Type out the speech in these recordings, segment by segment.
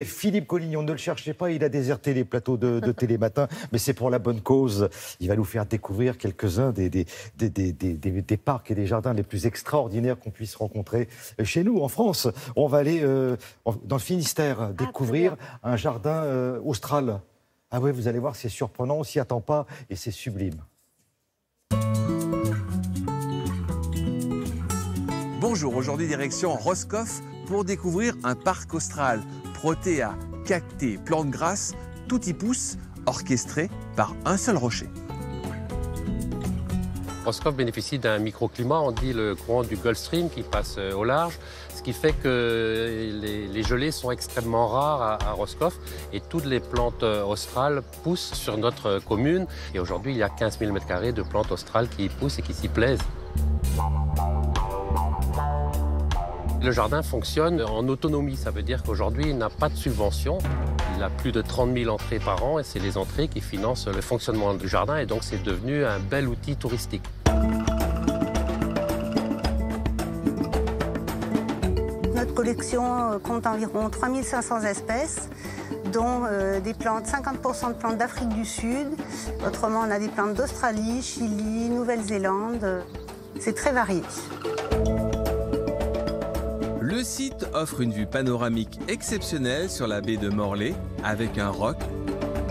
Philippe Collignon, ne le cherchez pas, il a déserté les plateaux de Télématin, mais c'est pour la bonne cause. Il va nous faire découvrir quelques-uns des parcs et des jardins les plus extraordinaires qu'on puisse rencontrer chez nous, en France. On va aller dans le Finistère découvrir un jardin austral. Ah oui, vous allez voir, c'est surprenant, on s'y attend pas et c'est sublime. Bonjour, aujourd'hui direction Roscoff pour découvrir un parc austral. Protéa, cactés, plantes grasses, tout y pousse, orchestré par un seul rocher. Roscoff bénéficie d'un microclimat, on dit le courant du Gulf Stream qui passe au large, ce qui fait que les gelées sont extrêmement rares à Roscoff et toutes les plantes australes poussent sur notre commune. Et aujourd'hui, il y a 15 000 m² de plantes australes qui y poussent et qui s'y plaisent. Le jardin fonctionne en autonomie, ça veut dire qu'aujourd'hui, il n'a pas de subvention. Il a plus de 30 000 entrées par an et c'est les entrées qui financent le fonctionnement du jardin et donc c'est devenu un bel outil touristique. Notre collection compte environ 3500 espèces, dont des plantes, 50% de plantes d'Afrique du Sud. Autrement, on a des plantes d'Australie, Chili, Nouvelle-Zélande. C'est très varié. Le site offre une vue panoramique exceptionnelle sur la baie de Morlaix avec un roc,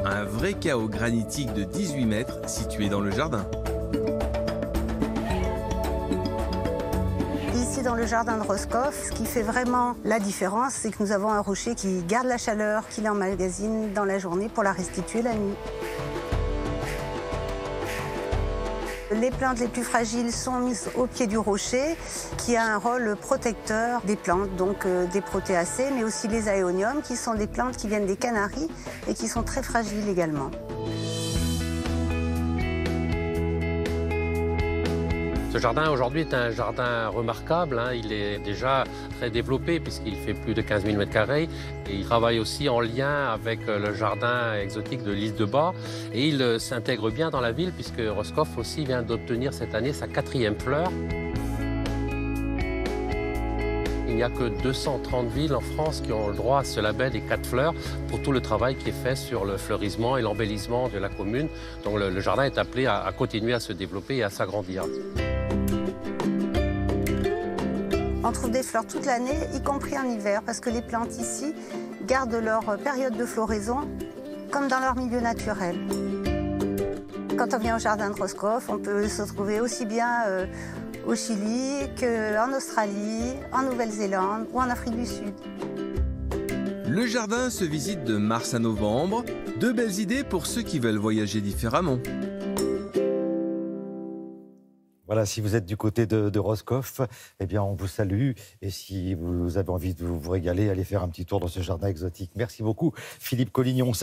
un vrai chaos granitique de 18 mètres situé dans le jardin. Ici, dans le jardin de Roscoff, ce qui fait vraiment la différence, c'est que nous avons un rocher qui garde la chaleur, qui l'emmagasine dans la journée pour la restituer la nuit. Les plantes les plus fragiles sont mises au pied du rocher, qui a un rôle protecteur des plantes, donc des protéacées, mais aussi les aéoniums, qui sont des plantes qui viennent des Canaries et qui sont très fragiles également. Ce jardin aujourd'hui est un jardin remarquable, hein. Il est déjà très développé puisqu'il fait plus de 15 000 m². Et il travaille aussi en lien avec le jardin exotique de l'île de Bas. Et il s'intègre bien dans la ville puisque Roscoff aussi vient d'obtenir cette année sa 4e fleur. Il n'y a que 230 villes en France qui ont le droit à ce label des 4 fleurs pour tout le travail qui est fait sur le fleurissement et l'embellissement de la commune. Donc le jardin est appelé à continuer à se développer et à s'agrandir. On trouve des fleurs toute l'année, y compris en hiver, parce que les plantes ici gardent leur période de floraison comme dans leur milieu naturel. Quand on vient au jardin de Roscoff, on peut se trouver aussi bien au Chili qu'en Australie, en Nouvelle-Zélande ou en Afrique du Sud. Le jardin se visite de mars à novembre. De belles idées pour ceux qui veulent voyager différemment. Voilà, si vous êtes du côté de Roscoff, eh bien, on vous salue. Et si vous avez envie de vous régaler, allez faire un petit tour dans ce jardin exotique. Merci beaucoup, Philippe Collignon.